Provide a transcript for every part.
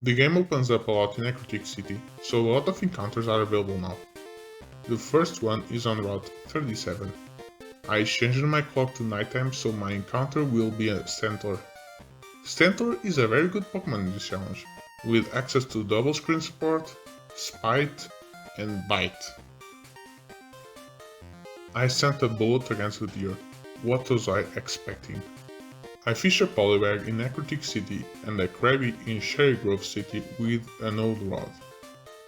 The game opens up a lot in Aquatic City, so a lot of encounters are available now. The first one is on Route 37. I changed my clock to nighttime so my encounter will be a Stentor. Stentor is a very good Pokemon in this challenge, with access to double screen support, Spite, and Bite. I sent a bullet against the deer. What was I expecting? I fish a Poliwag in Aquatic City and a Krabby in Cherry Grove City with an old rod,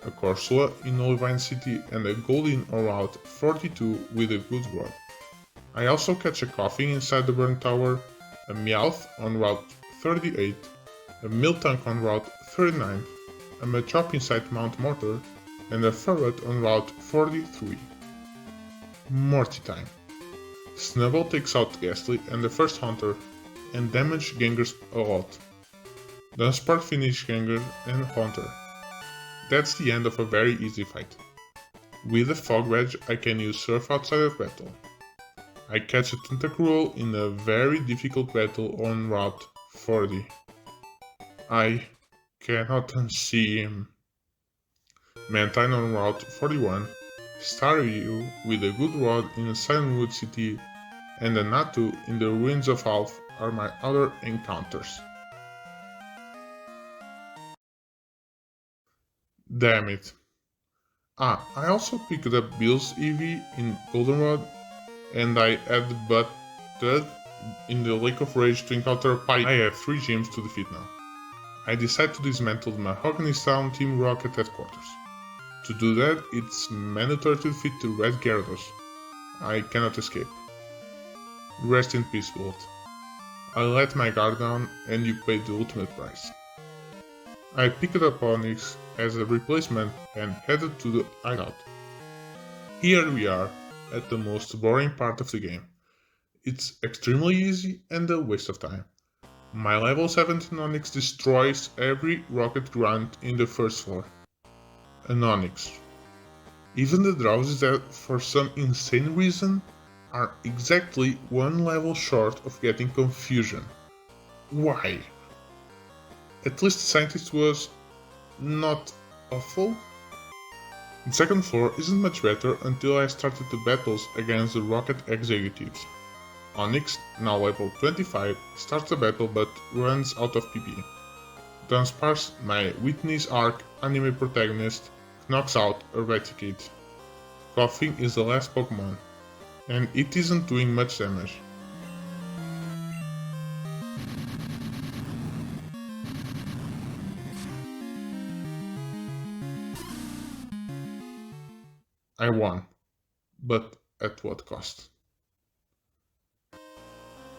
a Corsola in Olivine City and a Golden on Route 42 with a good rod. I also catch a Coughing inside the Burn Tower, a Meowth on Route 38, a Miltank on Route 39, a Machop inside Mount Mortar, and a Ferret on Route 43. Morty time. Snubbull takes out Ghastly and the first Hunter, and damage Gengars a lot. Dunsparce finish Gengar and Hunter. That's the end of a very easy fight. With a Fog Wedge I can use Surf outside of battle. I catch a Tentacruel in a very difficult battle on Route 40. I cannot unsee him. Mantine on Route 41, Staryu with a good rod in Silentwood City, and a Natu in the Ruins of Alph are my other encounters. Damn it. I also picked up Bill's EV in Goldenrod, and I add Butted in the Lake of Rage to encounter a Pie. I have 3 gyms to defeat now. I decide to dismantle the Mahogany Sound Team Rocket headquarters. To do that, it's mandatory to defeat the Red Gyarados. I cannot escape. Rest in peace, Bullet. I let my guard down and you paid the ultimate price. I picked up Onix as a replacement and headed to the hideout. Here we are, at the most boring part of the game. It's extremely easy and a waste of time. My level 17 Onix destroys every rocket grunt in the first floor. An Onix. Even the Drowsies that, for some insane reason, are exactly one level short of getting Confusion. Why? At least the scientist was not awful. The second floor isn't much better until I started the battles against the Rocket Executives. Onix, now level 25, starts the battle but runs out of PP. Dunsparce, my Whitney's Arc anime protagonist, knocks out Eradicate. Coughing is the last Pokemon, and it isn't doing much damage. I won, but at what cost?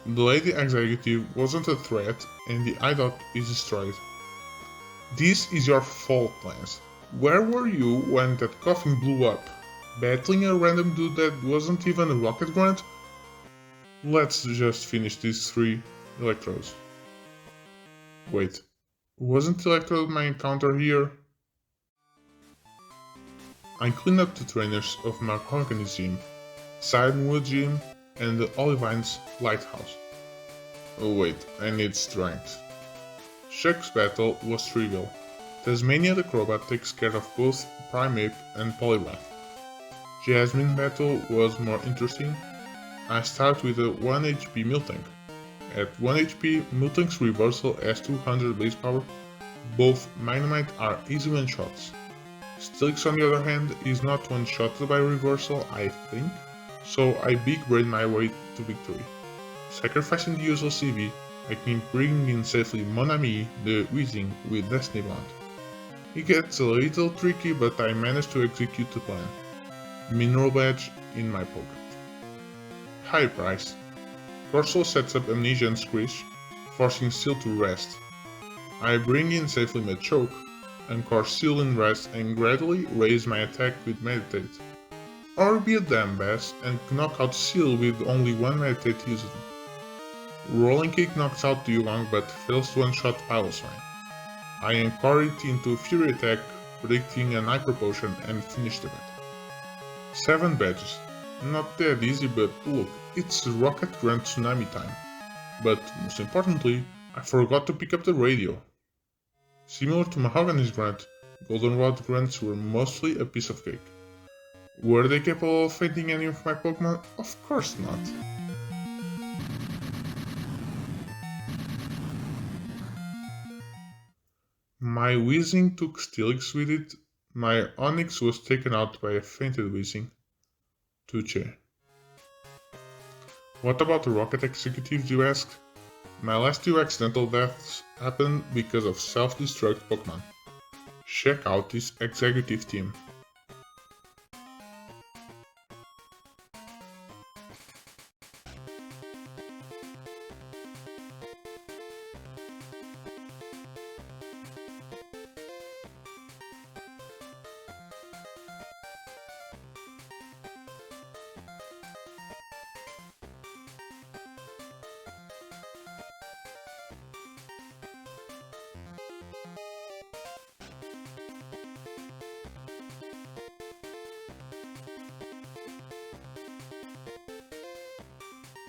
The Lady Executive wasn't a threat and the hideout is destroyed. This is your fault, Lance. Where were you when that Coughing blew up? Battling a random dude that wasn't even a rocket grunt? Let's just finish these 3 Electrodes. Wait, wasn't Electrode my encounter here? I clean up the trainers of Mahogany's gym, Sidenwood gym, and the Olivine's lighthouse. Oh wait, I need strength. Chuck's battle was trivial. Tasmania the Crobat takes care of both Primeape and Poliwrath. Jasmine battle was more interesting. I start with a 1 HP Miltank. At 1 HP, Miltank's reversal has 200 base power. Both Magnemite are easy one-shots. Steelix on the other hand is not one-shotted by reversal, I think, so I big brain my way to victory. Sacrificing the usual CV, I can bring in safely Mon Ami, the Weezing, with Destiny Bond. It gets a little tricky, but I manage to execute the plan. Mineral Badge in my pocket. High price. Corsola sets up Amnesia and Screech, forcing Steel to rest. I bring in safely Machoke, anchor Steel in rest and gradually raise my attack with Meditate. Or be a damn bass and knock out Steel with only 1 Meditate used. Rolling Kick knocks out Dewgong but fails to one-shot Piloswine. I anchor it into Fury attack, predicting an Hyper Potion and finish the battle. 7 badges. Not that easy, but look, it's Rocket Grunt Tsunami time. But most importantly, I forgot to pick up the radio. Similar to Mahogany's grunt, Goldenrod grunts were mostly a piece of cake. Were they capable of fainting any of my Pokemon? Of course not. My Weezing took Steelix with it, my Onix was taken out by a fainted Weezing. Tuche. What about the Rocket executives, you ask? My last two accidental deaths happened because of self-destruct Pokemon. Check out this executive team.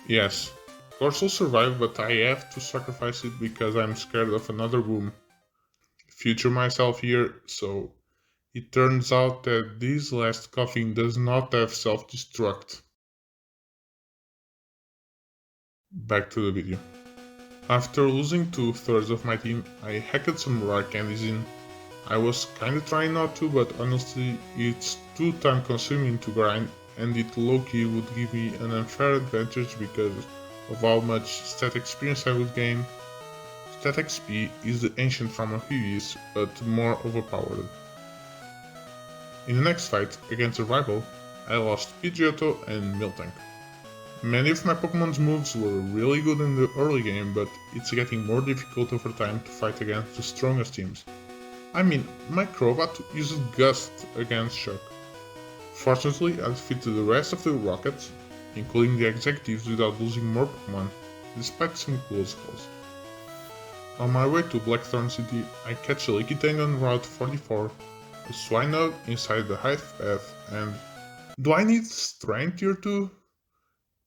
Yes, Course will survive, but I have to sacrifice it because I'm scared of another boom. Future myself here, so it turns out that this last coughing does not have self-destruct. Back to the video. After losing 2/3 of my team, I hacked some rare candies in. I was kinda trying not to, but honestly, it's too time consuming to grind, and it low-key would give me an unfair advantage because of how much stat experience I would gain. Stat XP is the ancient form of EVs, but more overpowered. In the next fight, against a rival, I lost Pidgeotto and Miltank. Many of my Pokemon's moves were really good in the early game, but it's getting more difficult over time to fight against the strongest teams. I mean, my Crobat used Gust against Chuck. Fortunately, I defeated the rest of the Rockets, including the executives, without losing more Pokemon, despite some close calls. On my way to Blackthorn City, I catch a Lickitung on Route 44, a Swinub inside the Hive Path, and... do I need Strength here too?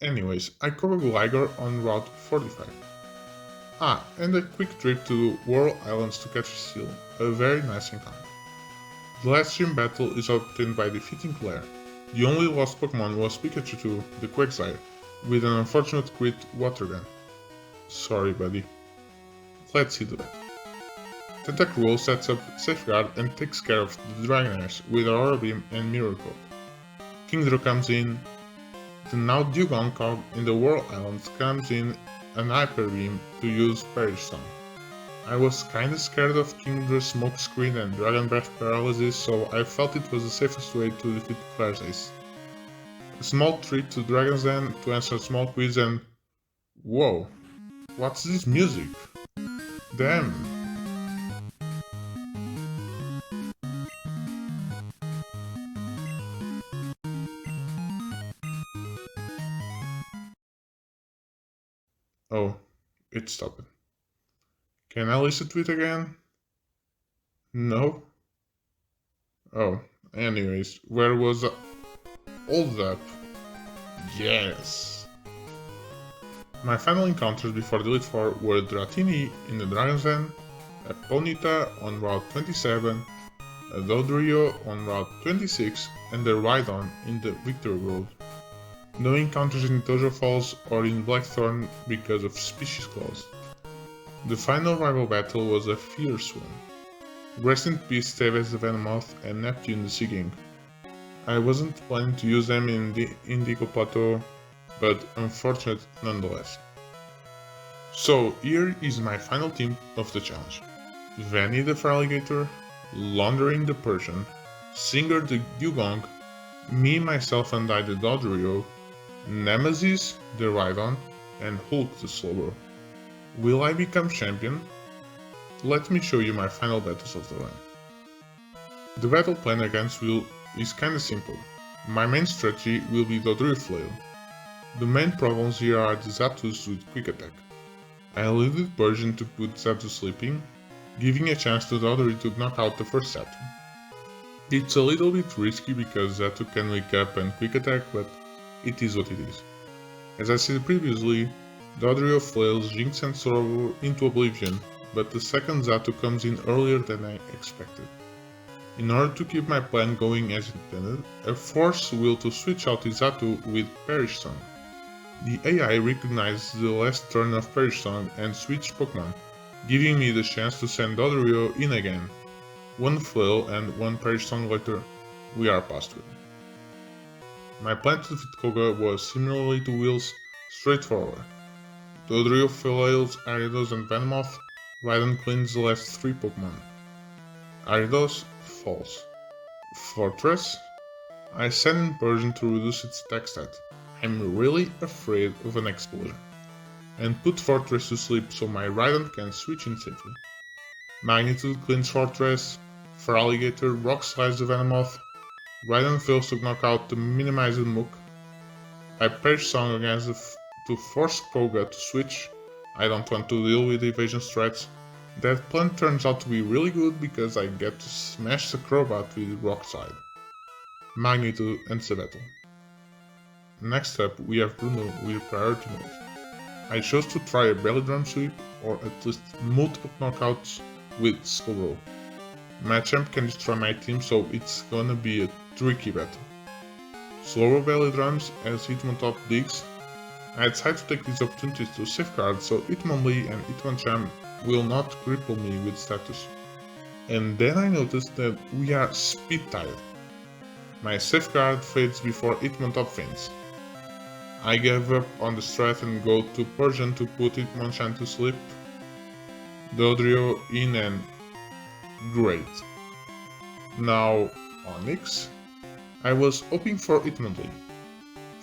Anyways, I cover Gligar on Route 45. Ah, and a quick trip to the Whirl Islands to catch a seal, a very nice encounter. The last gym battle is obtained by defeating Clair. The only lost Pokemon was Pikachu 2, the Quagsire, with an unfortunate crit Water Gun. Sorry buddy. Let's see the battle. Tentacruel sets up Safeguard and takes care of the Dragonairs with Aurora Beam and Mirror Coat. Kingdra comes in. The now Dugong Cog in the Whirl Islands comes in an Hyper Beam to use Perish Song. I was kinda scared of Kingdra's Smokescreen and Dragon Breath Paralysis, so I felt it was the safest way to defeat Clair's ace. A small treat to Dragon's Den to answer a small quiz and... whoa, what's this music? Damn! Oh, it stopped. Can I listen to it again? No? Oh, anyways, where was I? Hold up. Yes! My final encounters before Delete 4 were Dratini in the Dragon's Den, a Ponyta on Route 27, a Dodrio on Route 26, and a Rhydon in the Victory Road. No encounters in Tojo Falls or in Blackthorn because of species clause. The final rival battle was a fierce one. Rest in peace Tevez the Venomoth and Neptune the Seaking. I wasn't planning to use them in the Indigo Plateau, but unfortunate nonetheless. So here is my final team of the challenge. Vanny the Feraligatr, Laundering the Persian, Singer the Dugong, me, myself and I the Dodrio, Nemesis the Rhydon, and Hulk the Slowbro. Will I become champion? Let me show you my final battles of the run. The battle plan against Will is kinda simple. My main strategy will be Dodrio Flail. The main problems here are the Zapdos with Quick Attack. I eluded Persian to put Zapdos sleeping, giving a chance to Dodrio to knock out the first Zapdos. It's a little bit risky because Zapdos can wake up and Quick Attack, but it is what it is. As I said previously, Dodrio flails Jinx and Sorrow into oblivion, but the second Zato comes in earlier than I expected. In order to keep my plan going as intended, I forced Will to switch out his Zato with Perish Song. The AI recognized the last turn of Perish Song and switched Pokemon, giving me the chance to send Dodrio in again. One Flail and one Perish Song later, we are past Will. My plan to defeat Koga was similarly to Will's, straightforward. Dodrio flails Ariados and Venomoth, Raiden cleans the last 3 Pokemon. Ariados falls. Fortress. I send in Persian to reduce its attack stat. I'm really afraid of an explosion. And put Fortress to sleep so my Raiden can switch in safely. Magnitude cleans Fortress. Feraligatr Rock slides the Venomoth. Raiden fails to knock out the minimized Mook. I Perish Song against to force Koga to switch. I don't want to deal with evasion threats. That plan turns out to be really good because I get to smash the Crobat with Rock Slide. Magnitude ends the battle. Next up we have Bruno with priority mode. I chose to try a belly drum sweep or at least multiple knockouts with Skullrow. Machamp can destroy my team, so it's gonna be a tricky battle. Slower belly drums as Hitmontop digs. I decided to take these opportunities to safeguard so Hitmonlee and Hitmonchan will not cripple me with status. And then I noticed that we are speed tied. My safeguard fades before Hitmontop faints. I gave up on the strat and go to Persian to put Hitmonchan to sleep. Dodrio in and great. Now Onix. I was hoping for Hitmonlee.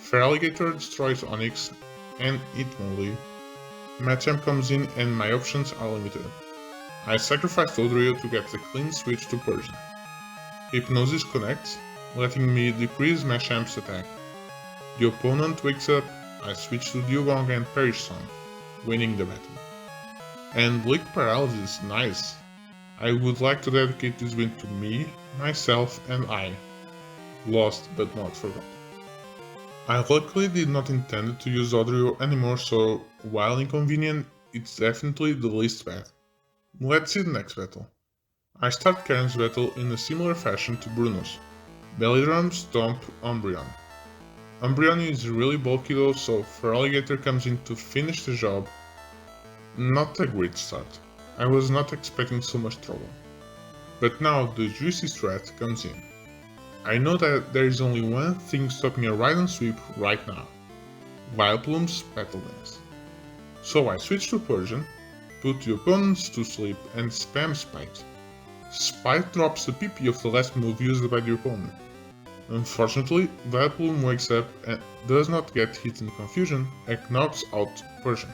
Feraligatr destroys Onix and Hitmonlee. Machamp comes in and my options are limited. I sacrifice Dodrio to get the clean switch to Persian. Hypnosis connects, letting me decrease Machamp's attack. The opponent wakes up, I switch to Dugong and Perish Song, winning the battle. And Leak Paralysis, nice. I would like to dedicate this win to me, myself and I. Lost but not forgotten. I luckily did not intend to use Dodrio anymore, so while inconvenient, it's definitely the least bad. Let's see the next battle. I start Karen's battle in a similar fashion to Bruno's. Belly Drum, Stomp, Umbreon. Umbreon is really bulky though, so Feraligatr comes in to finish the job. Not a great start. I was not expecting so much trouble. But now the juicy strat comes in. I know that there is only one thing stopping a Raiden sweep right now. Vileplume's Petal Dance. So I switch to Persian, put the opponents to sleep and spam Spite. Spite drops the PP of the last move used by the opponent. Unfortunately, Vileplume wakes up and does not get hit in confusion and knocks out Persian.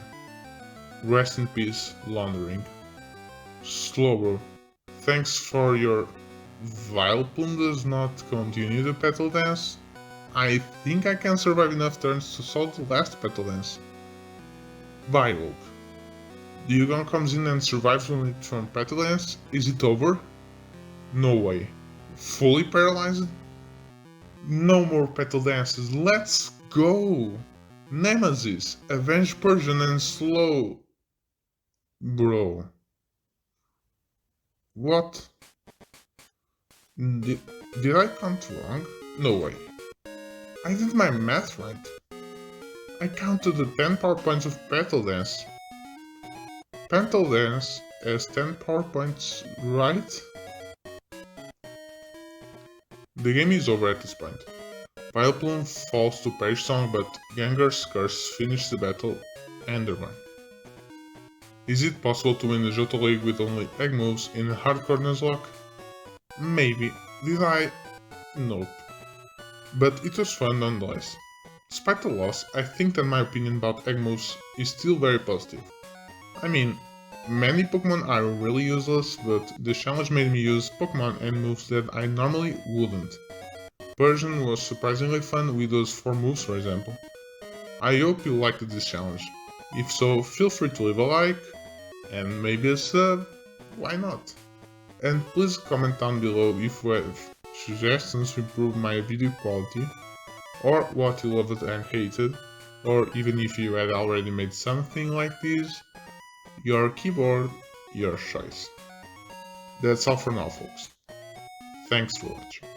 Rest in peace, Laundering. Slowbro, thanks for your... Vileplume does not continue the Petal Dance. I think I can survive enough turns to solve the last Petal Dance. Violk. Dugong comes in and survives on it from Petal Dance. Is it over? No way. Fully paralyzed? No more Petal Dances, let's go! Nemesis, Avenge Persian and Slow. Bro. What? Did I count wrong? No way. I did my math right. I counted the 10 power points of Petal Dance. Petal Dance has 10 power points, right? The game is over at this point. Vileplume falls to Perish Song, but Gengar's Curse finishes the battle and the run. Is it possible to win the Johto League with only egg moves in a hardcore Nuzlocke? Maybe. Did I? Nope. But it was fun nonetheless. Despite the loss, I think that my opinion about egg moves is still very positive. I mean, many Pokemon are really useless, but the challenge made me use Pokemon and moves that I normally wouldn't. Persian was surprisingly fun with those 4 moves, for example. I hope you liked this challenge. If so, feel free to leave a like, and maybe a sub, why not? And please comment down below if you have suggestions to improve my video quality, or what you loved and hated, or even if you had already made something like this. Your keyboard your choice. That's all for now, folks. Thanks for watching.